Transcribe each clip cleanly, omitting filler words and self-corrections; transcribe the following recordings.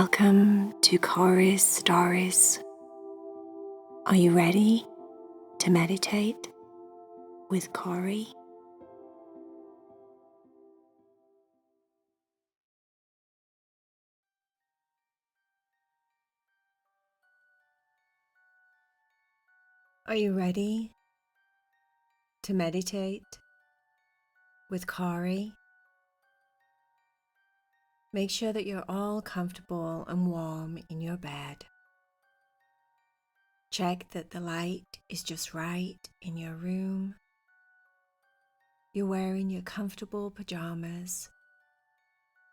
Welcome to Cory's Stories. Are you ready to meditate with Cory? Are you ready to meditate with Cory? Make sure that you're all comfortable and warm in your bed. Check that the light is just right in your room. You're wearing your comfortable pajamas,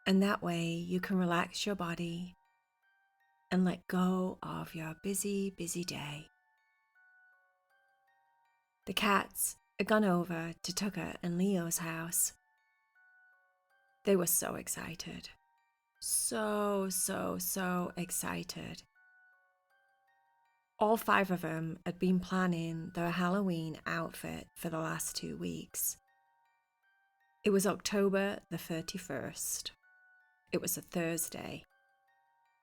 and that way you can relax your body and let go of your busy, busy day. The cats had gone over to Tucker and Leo's house. They were so excited. So excited. All 5 of them had been planning their Halloween outfit for the last 2 weeks. It was October the 31st. It was a Thursday,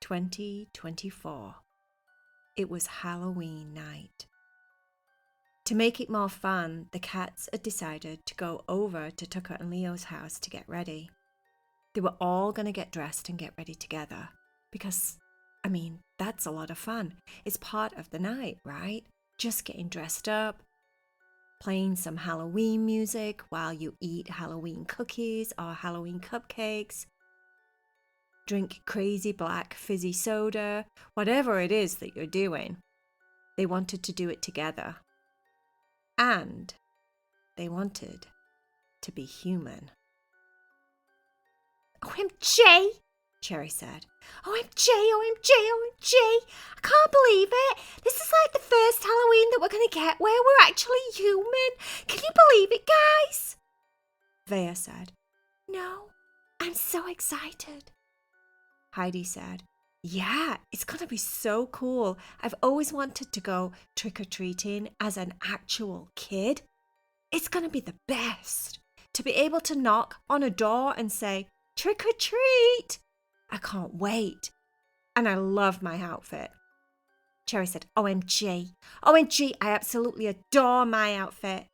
2024. It was Halloween night. To make it more fun, the cats had decided to go over to Tucker and Leo's house to get ready. They were all going to get dressed and get ready together because, that's a lot of fun. It's part of the night, right? Just getting dressed up, playing some Halloween music while you eat Halloween cookies or Halloween cupcakes, drink crazy black fizzy soda, whatever it is that you're doing. They wanted to do it together. And they wanted to be human. OMG, Cherry said. OMG, OMG, OMG. I can't believe it. This is like the first Halloween that we're going to get where we're actually human. Can you believe it, guys? Vaya said. No, I'm so excited. Heidi said. Yeah, it's going to be so cool. I've always wanted to go trick-or-treating as an actual kid. It's going to be the best to be able to knock on a door and say, trick or treat. I can't wait. And I love my outfit. Cherry said, OMG. OMG, I absolutely adore my outfit.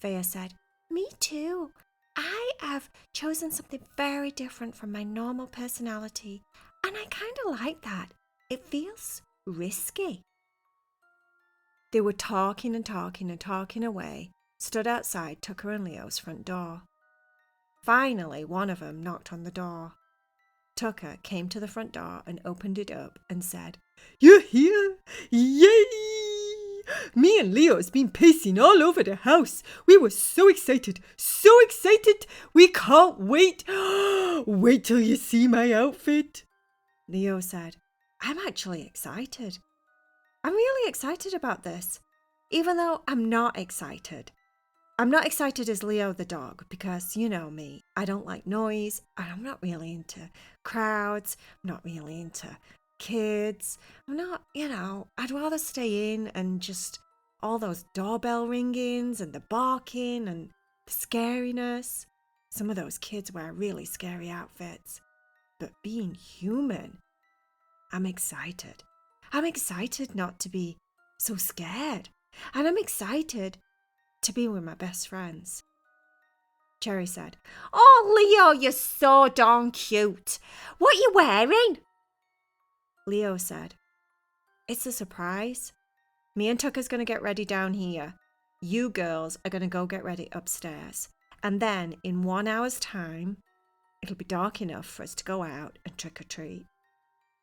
Vaya said, me too. I have chosen something very different from my normal personality. And I kind of like that. It feels risky. They were talking away, stood outside Tucker and Leo's front door. Finally, one of them knocked on the door. Tucker came to the front door and opened it up and said, You're here! Yay! Me and Leo's been pacing all over the house. We were so excited, so excited. We can't wait. Wait till you see my outfit. Leo said, I'm actually excited. I'm really excited about this, even though I'm not excited. I'm not excited as Leo the dog because, you know me, I don't like noise, and I'm not really into crowds, I'm not really into kids. I'm not, I'd rather stay in and just all those doorbell ringings and the barking and the scariness. Some of those kids wear really scary outfits. But being human, I'm excited. I'm excited not to be so scared. And I'm excited to be with my best friends. Cherry said, Oh, Leo, you're so darn cute. What are you wearing? Leo said, It's a surprise. Me and Tucker's going to get ready down here. You girls are going to go get ready upstairs. And then in 1 hour's time, it'll be dark enough for us to go out and trick or treat.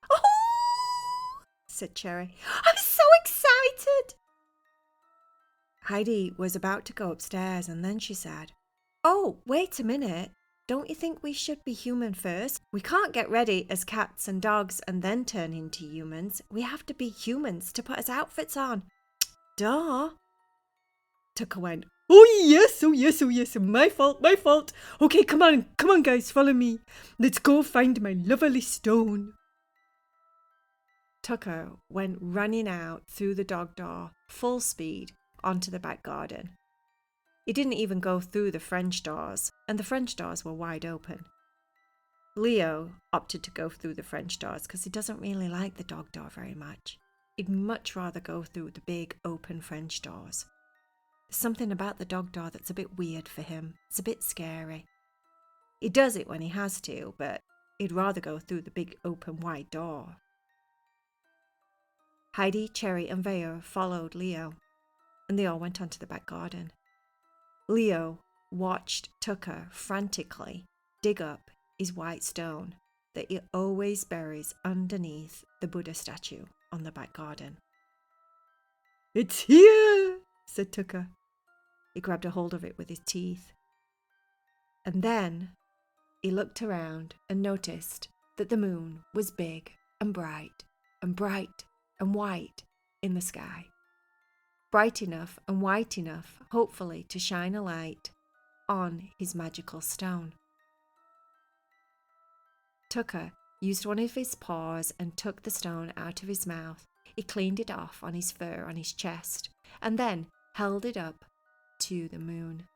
Oh, said Cherry. I'm so excited. Heidi was about to go upstairs and then she said, Oh, wait a minute. Don't you think we should be human first? We can't get ready as cats and dogs and then turn into humans. We have to be humans to put us outfits on. Duh. Tucker went, Oh yes, my fault. Okay, come on guys, follow me. Let's go find my lovely stone. Tucker went running out through the dog door, full speed, onto the back garden. He didn't even go through the French doors, and the French doors were wide open. Leo opted to go through the French doors because he doesn't really like the dog door very much. He'd much rather go through the big open French doors. There's something about the dog door that's a bit weird for him. It's a bit scary. He does it when he has to, but he'd rather go through the big open wide door. Heidi, Cherry and Vaya followed Leo, and they all went onto the back garden. Leo watched Tucker frantically dig up his white stone that he always buries underneath the Buddha statue on the back garden. "It's here," said Tucker. He grabbed a hold of it with his teeth. And then he looked around and noticed that the moon was big and bright and white in the sky. Bright enough and white enough, hopefully, to shine a light on his magical stone. Tucker used one of his paws and took the stone out of his mouth. He cleaned it off on his fur on his chest and then held it up to the moon.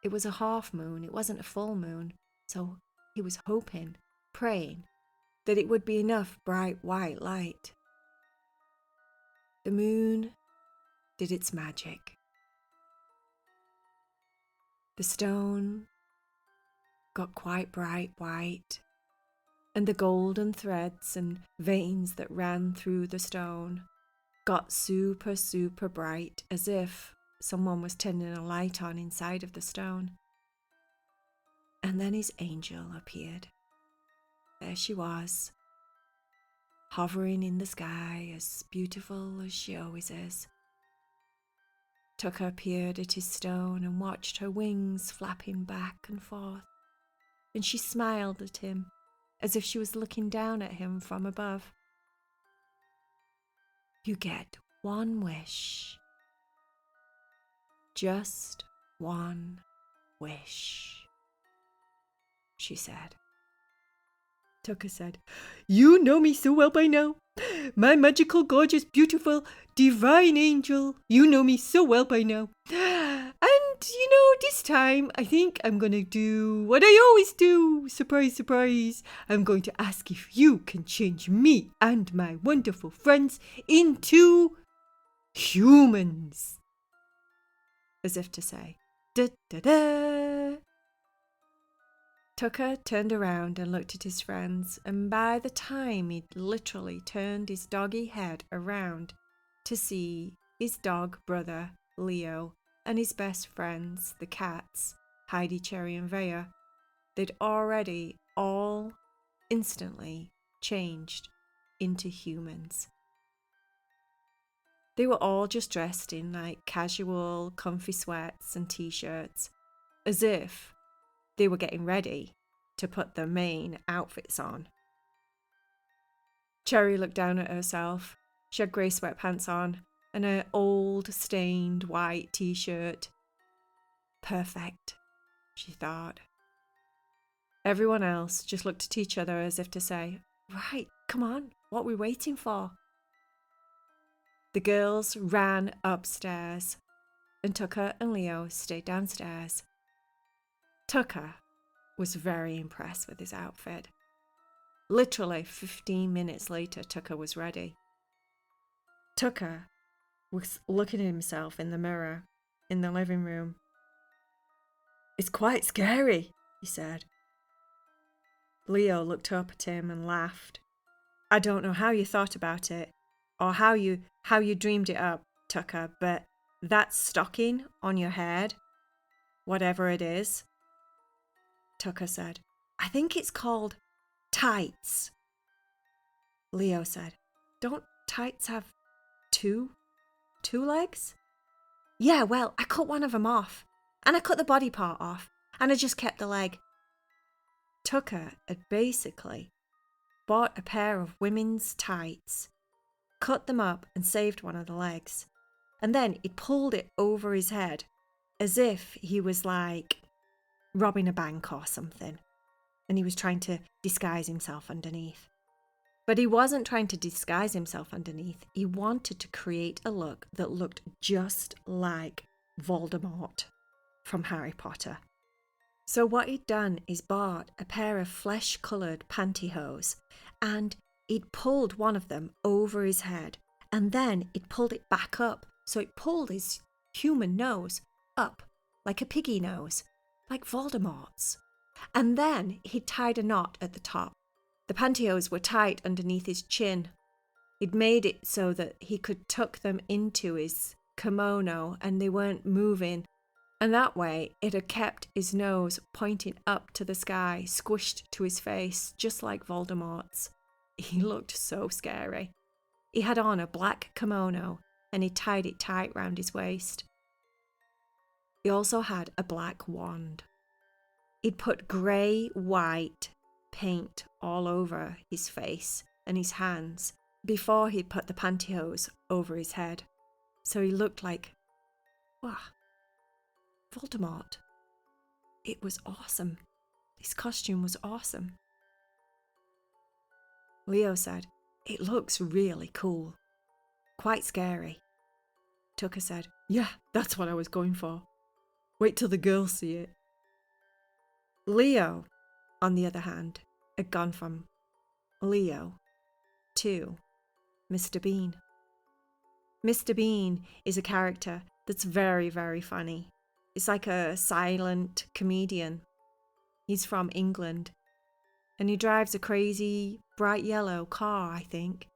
It was a half moon, it wasn't a full moon, so he was hoping, praying, that it would be enough bright white light. The moon did its magic. The stone got quite bright white, and the golden threads and veins that ran through the stone got super, super bright, as if someone was turning a light on inside of the stone. And then his angel appeared. There she was, hovering in the sky, as beautiful as she always is. Tucker peered at his stone and watched her wings flapping back and forth, and she smiled at him as if she was looking down at him from above. "You get one wish. Just one wish," she said. Tucker said, "You know me so well by now. My magical, gorgeous, beautiful, divine angel. You know me so well by now. And, this time I think I'm going to do what I always do. Surprise, surprise. I'm going to ask if you can change me and my wonderful friends into humans." As if to say, da da da. Tucker turned around and looked at his friends, and by the time he'd literally turned his doggy head around to see his dog brother, Leo, and his best friends, the cats, Heidi, Cherry and Vaya, they'd already all instantly changed into humans. They were all just dressed in casual, comfy sweats and t-shirts, as if they were getting ready to put their main outfits on. Cherry looked down at herself. She had grey sweatpants on and an old stained white t-shirt. Perfect, she thought. Everyone else just looked at each other as if to say, "Right, come on, what are we waiting for?" The girls ran upstairs, and Tucker and Leo stayed downstairs. Tucker was very impressed with his outfit. Literally 15 minutes later, Tucker was ready. Tucker was looking at himself in the mirror in the living room. "It's quite scary," he said. Leo looked up at him and laughed. "I don't know how you thought about it, or how you dreamed it up, Tucker, but that stocking on your head, whatever it is," Tucker said, "I think it's called tights." Leo said, "Don't tights have two legs?" "Yeah, well, I cut one of them off, and I cut the body part off, and I just kept the leg." Tucker had basically bought a pair of women's tights, cut them up and saved one of the legs, and then he pulled it over his head as if he was robbing a bank or something, and he was trying to disguise himself underneath. But he wasn't trying to disguise himself underneath. He wanted to create a look that looked just like Voldemort from Harry Potter. So what he'd done is bought a pair of flesh-coloured pantyhose, and he'd pulled one of them over his head, and then he'd pulled it back up, so it pulled his human nose up like a piggy nose, like Voldemort's. And then he'd tied a knot at the top. The pantyhose were tight underneath his chin. He'd made it so that he could tuck them into his kimono and they weren't moving. And that way, it had kept his nose pointing up to the sky, squished to his face, just like Voldemort's. He looked so scary. He had on a black kimono and he tied it tight round his waist. He also had a black wand. He'd put grey-white paint all over his face and his hands before he'd put the pantyhose over his head. So he looked like, wow, Voldemort. It was awesome. His costume was awesome. Leo said, "It looks really cool. Quite scary." Tucker said, "Yeah, that's what I was going for. Wait till the girls see it." Leo, on the other hand, had gone from Leo to Mr. Bean. Mr. Bean is a character that's very, very funny. It's like a silent comedian. He's from England, and he drives a crazy, bright yellow car, I think.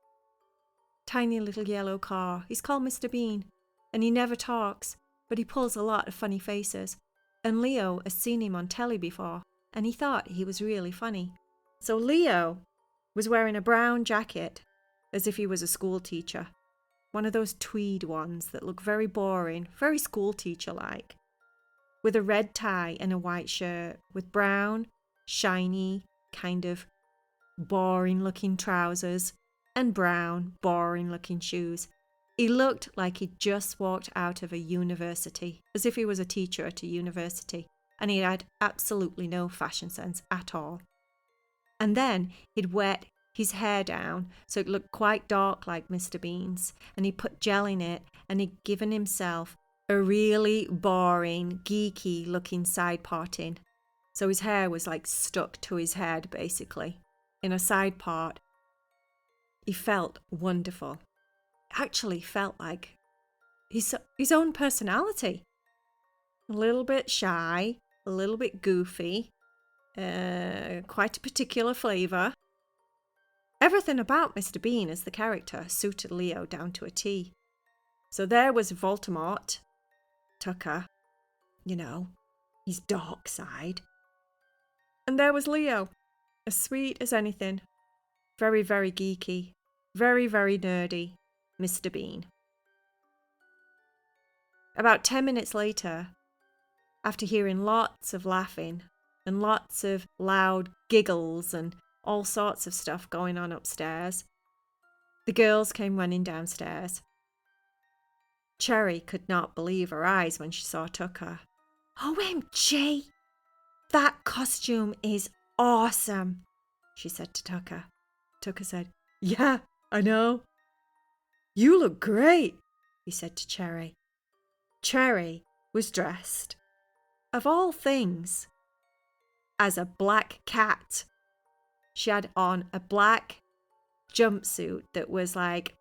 Tiny little yellow car. He's called Mr. Bean, and he never talks, but he pulls a lot of funny faces. And Leo has seen him on telly before, and he thought he was really funny. So Leo was wearing a brown jacket, as if he was a school teacher. One of those tweed ones that look very boring, very school teacher-like. With a red tie and a white shirt, with brown, shiny, kind of boring-looking trousers, and brown, boring-looking shoes. He looked like he'd just walked out of a university, as if he was a teacher at a university, and he had absolutely no fashion sense at all. And then he'd wet his hair down so it looked quite dark like Mr. Bean's, and he put gel in it, and he'd given himself a really boring, geeky looking side parting. So his hair was like stuck to his head, basically, in a side part. He felt wonderful. Actually felt like his own personality. A little bit shy, a little bit goofy, quite a particular flavour. Everything about Mr. Bean as the character suited Leo down to a T. So there was Voldemort, Tucker, his dark side. And there was Leo, as sweet as anything, very, very geeky, very, very nerdy, Mr. Bean. About 10 minutes later, after hearing lots of laughing and lots of loud giggles and all sorts of stuff going on upstairs, the girls came running downstairs. Cherry could not believe her eyes when she saw Tucker. "OMG! That costume is awesome," she said to Tucker. Tucker said, "Yeah, I know." "You look great," he said to Cherry. Cherry was dressed, of all things, as a black cat. She had on a black jumpsuit that was like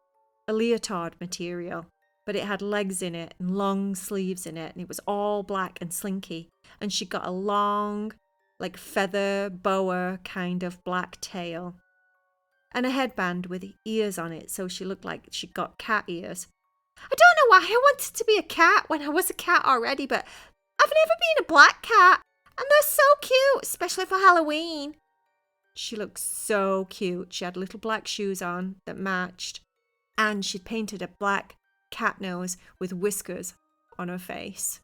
a leotard material, but it had legs in it and long sleeves in it, and it was all black and slinky. And she got a long, like feather boa kind of black tail, and a headband with ears on it, so she looked like she got cat ears. I don't know why I wanted to be a cat when I was a cat already, but I've never been a black cat, and they're so cute, especially for Halloween. She looked so cute. She had little black shoes on that matched, and she'd painted a black cat nose with whiskers on her face.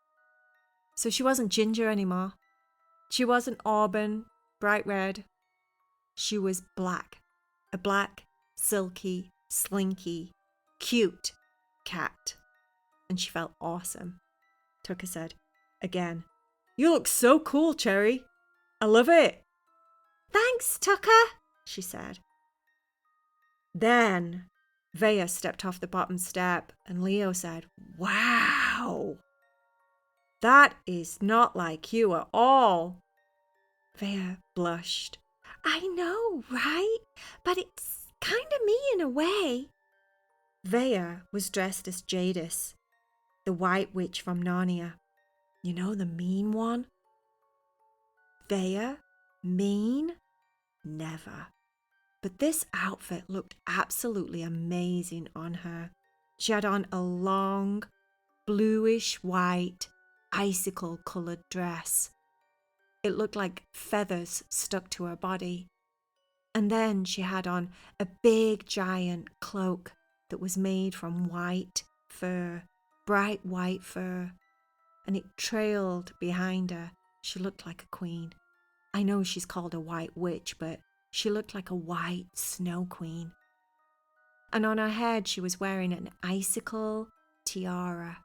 So she wasn't ginger anymore. She wasn't auburn, bright red. She was black. A black, silky, slinky, cute cat. And she felt awesome. Tucker said, again, "You look so cool, Cherry. I love it." "Thanks, Tucker," she said. Then Vaya stepped off the bottom step and Leo said, "Wow, that is not like you at all. Vaya blushed. I know, right? But it's kind of me in a way. Vaya was dressed as Jadis, the white witch from Narnia. You know, the mean one? Vaya? Mean? Never. But this outfit looked absolutely amazing on her. She had on a long, bluish-white, icicle-coloured dress. It looked like feathers stuck to her body. And then she had on a big, giant cloak that was made from white fur, bright white fur. And it trailed behind her. She looked like a queen. I know she's called a white witch, but she looked like a white snow queen. And on her head, she was wearing an icicle tiara.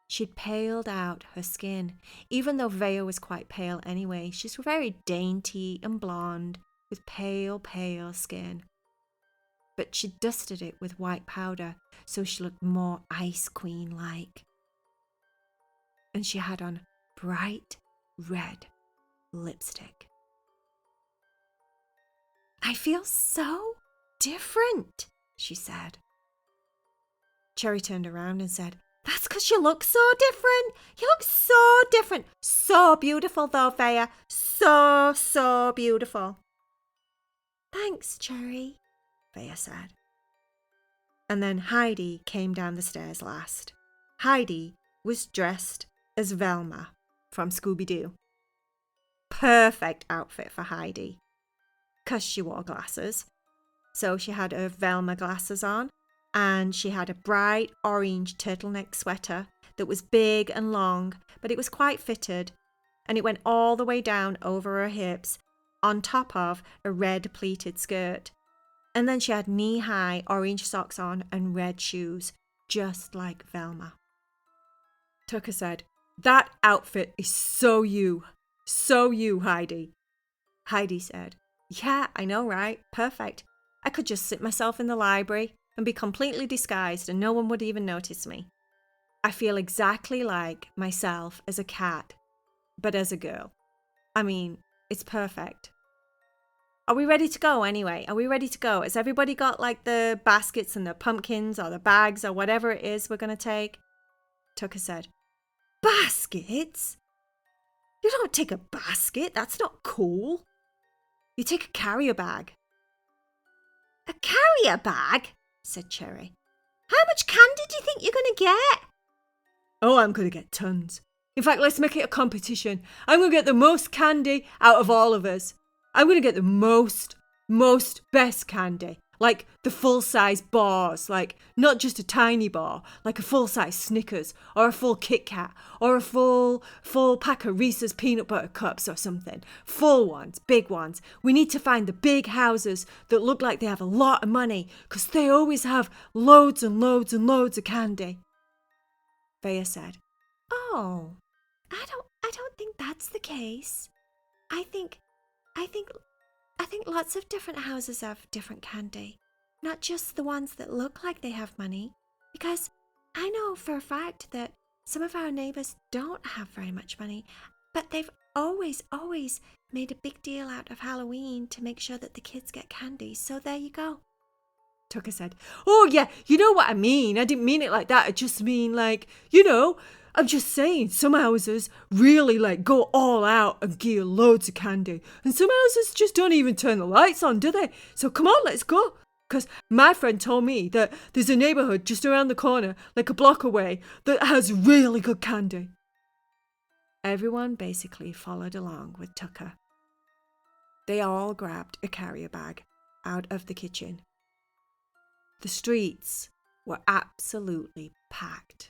She'd paled out her skin. Even though Vaya was quite pale anyway, she's very dainty and blonde with pale, pale skin. But she dusted it with white powder, so she looked more ice queen-like. And she had on bright red lipstick. I feel so different, she said. Cherry turned around and said, that's because you look so different. You look so different. So beautiful though, Vaya. So, so beautiful. Thanks, Cherry, Vaya said. And then Heidi came down the stairs last. Heidi was dressed as Velma from Scooby-Doo. Perfect outfit for Heidi, because she wore glasses. So she had her Velma glasses on, and she had a bright orange turtleneck sweater that was big and long, but it was quite fitted, and it went all the way down over her hips, on top of a red pleated skirt. And then she had knee-high orange socks on and red shoes, just like Velma. Tucker said, that outfit is so you, Heidi. Heidi said, yeah, I know, right? Perfect. I could just sit myself in the library and be completely disguised and no one would even notice me. I feel exactly like myself as a cat, but as a girl. I mean, it's perfect. Are we ready to go anyway? Are we ready to go? Has everybody got like the baskets and the pumpkins or the bags or whatever it is we're going to take? Tucker said, baskets? You don't take a basket. That's not cool. You take a carrier bag. A carrier bag? Said Cherry. How much candy do you think you're going to get? Oh, I'm going to get tons. In fact, let's make it a competition. I'm going to get the most candy out of all of us. I'm going to get the most best candy. Like the full-size bars, like not just a tiny bar, like a full-size Snickers or a full Kit Kat or a full pack of Reese's peanut butter cups or something. Full ones, big ones. We need to find the big houses that look like they have a lot of money because they always have loads and loads and loads of candy. Vaya said, oh, I don't think that's the case. I think lots of different houses have different candy, not just the ones that look like they have money. Because I know for a fact that some of our neighbours don't have very much money, but they've always made a big deal out of Halloween to make sure that the kids get candy. So there you go. Tucker said, oh yeah, you know what I mean. I didn't mean it like that. I just mean like, I'm just saying some houses really like go all out and give loads of candy. And some houses just don't even turn the lights on, do they? So come on, let's go. Because my friend told me that there's a neighbourhood just around the corner, like a block away, that has really good candy. Everyone basically followed along with Tucker. They all grabbed a carrier bag out of the kitchen. The streets were absolutely packed.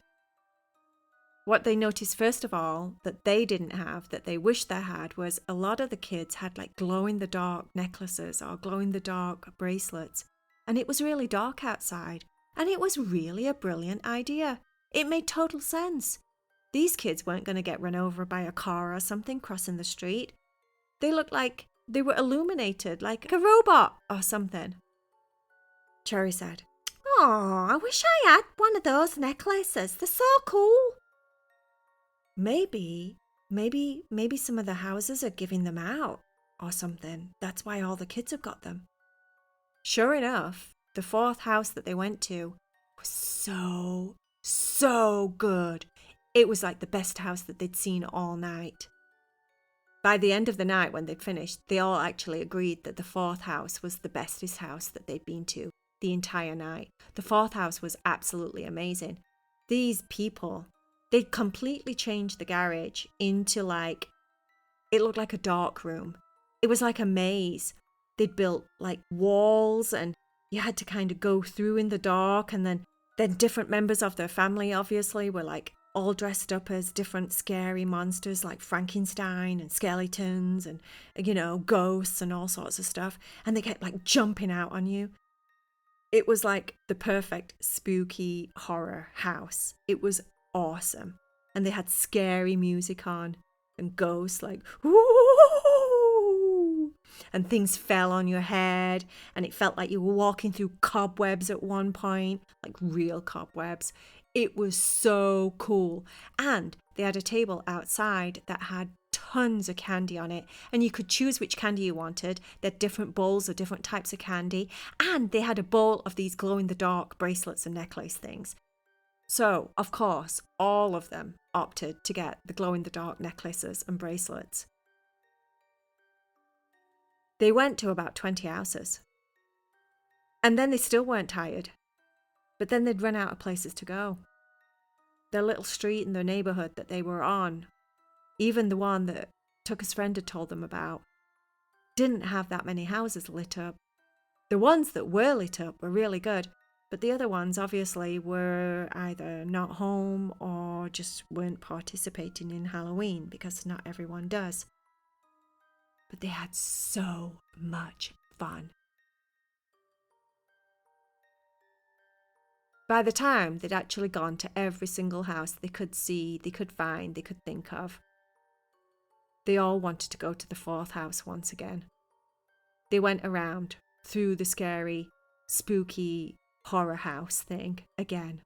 What they noticed first of all that they didn't have, that they wished they had, was a lot of the kids had like glow-in-the-dark necklaces or glow-in-the-dark bracelets. And it was really dark outside. And it was really a brilliant idea. It made total sense. These kids weren't going to get run over by a car or something crossing the street. They looked like they were illuminated, like a robot or something. Cherry said, oh, I wish I had one of those necklaces. They're so cool. Maybe maybe some of the houses are giving them out or something. That's why all the kids have got them. Sure enough, the fourth house that they went to was so good. It was like the best house that they'd seen all night. By the end of the night, when they'd finished, they all actually agreed that the fourth house was the bestest house that they'd been to the entire night. The fourth house was absolutely amazing. These people, they'd completely changed the garage into like, it looked like a dark room. It was like a maze. They'd built like walls and you had to kind of go through in the dark, and then different members of their family obviously were like all dressed up as different scary monsters like Frankenstein and skeletons and, you know, ghosts and all sorts of stuff. And they kept like jumping out on you. It was like the perfect spooky horror house. It was awesome. And they had scary music on and ghosts like, ooh, and things fell on your head. And it felt like you were walking through cobwebs at one point, like real cobwebs. It was so cool. And they had a table outside that had tons of candy on it, and you could choose which candy you wanted. They had different bowls of different types of candy, and they had a bowl of these glow-in-the-dark bracelets and necklace things. So, of course, all of them opted to get the glow-in-the-dark necklaces and bracelets. They went to about 20 houses, and then they still weren't tired. But then they'd run out of places to go. Their little street in their neighbourhood that they were on, even the one that Tucker's friend had told them about, didn't have that many houses lit up. The ones that were lit up were really good, but the other ones obviously were either not home or just weren't participating in Halloween, because not everyone does. But they had so much fun. By the time they'd actually gone to every single house they could see, they could find, they could think of, they all wanted to go to the fourth house once again. They went around through the scary, spooky horror house thing again.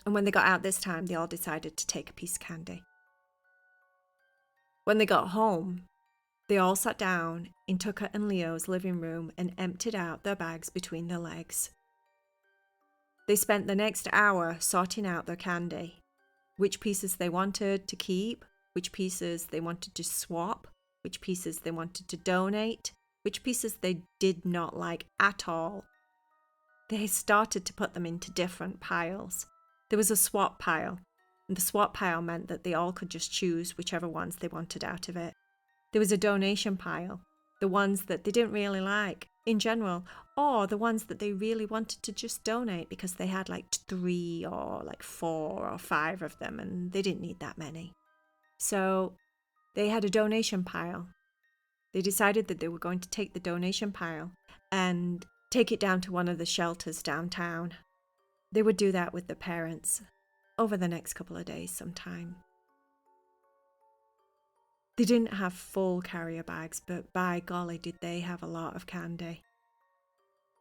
And when they got out this time, they all decided to take a piece of candy. When they got home, they all sat down in Tucker and Leo's living room and emptied out their bags between their legs. They spent the next hour sorting out their candy, which pieces they wanted to keep, which pieces they wanted to swap, which pieces they wanted to donate, which pieces they did not like at all. They started to put them into different piles. There was a swap pile, and the swap pile meant that they all could just choose whichever ones they wanted out of it. There was a donation pile, the ones that they didn't really like in general, or the ones that they really wanted to just donate because they had like 3 or like 4 or 5 of them and they didn't need that many. So they had a donation pile. They decided that they were going to take the donation pile and take it down to one of the shelters downtown. They would do that with their parents over the next couple of days sometime. They didn't have full carrier bags, but by golly did they have a lot of candy.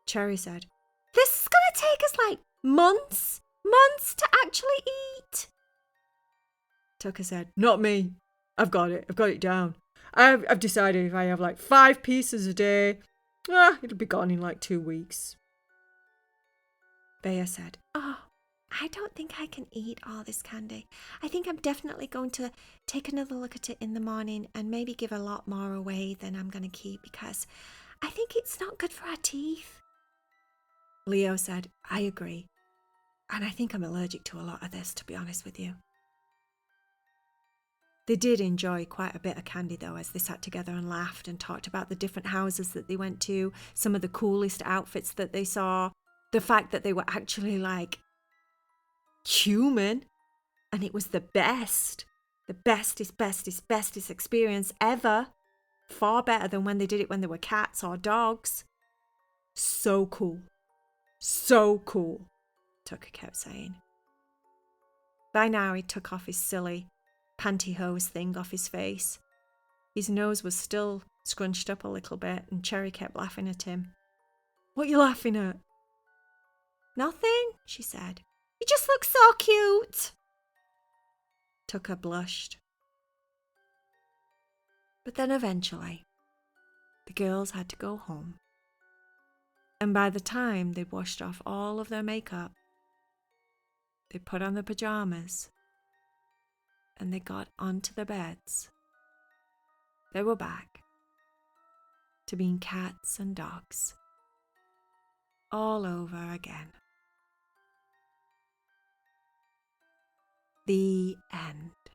Cherry said, "This is going to take us like months to actually eat." Tucker said, "Not me. I've got it down. I've decided if I have like 5 pieces a day, it'll be gone in like 2 weeks. Vaya said, "Oh, I don't think I can eat all this candy. I think I'm definitely going to take another look at it in the morning and maybe give a lot more away than I'm going to keep because I think it's not good for our teeth." Leo said, "I agree. And I think I'm allergic to a lot of this, to be honest with you." They did enjoy quite a bit of candy though, as they sat together and laughed and talked about the different houses that they went to, some of the coolest outfits that they saw, the fact that they were actually like human, and it was the bestest experience ever. Far better than when they did it when they were cats or dogs. So cool, Tucker kept saying. By now he took off his silly pantyhose thing off his face. His nose was still scrunched up a little bit, and Cherry kept laughing at him. "What are you laughing at?" "Nothing," she said. "You just look so cute." Tucker blushed. But then eventually, the girls had to go home. And by the time they'd washed off all of their makeup, they put on their pajamas, and they got onto their beds, they were back to being cats and dogs all over again. The end.